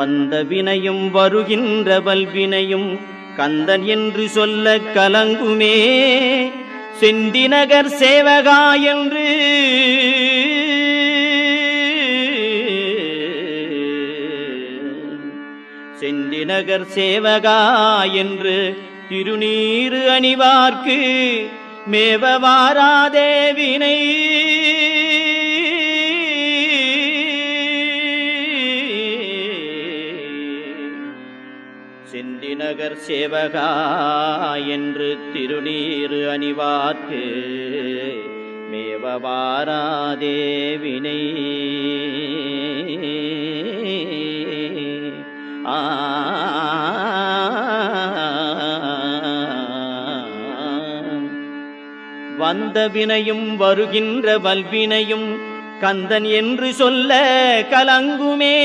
வந்த வினையும் வருகின்ற வல்வினையும் கந்தன் என்று சொல்ல கலங்குமே. செந்திநகர் சேவகா என்று செந்திநகர் சேவகா என்று திருநீறு அணிவார்க்கு மேவ வாராதே வினை. செந்திநகர் சேவகா என்று திருநீறு அணிவார்க்கு மேவ வாராதே வினை. வந்த வினையும் வருகின்ற வல்வினையும் கந்தன் என்று சொல்ல கலங்குமே.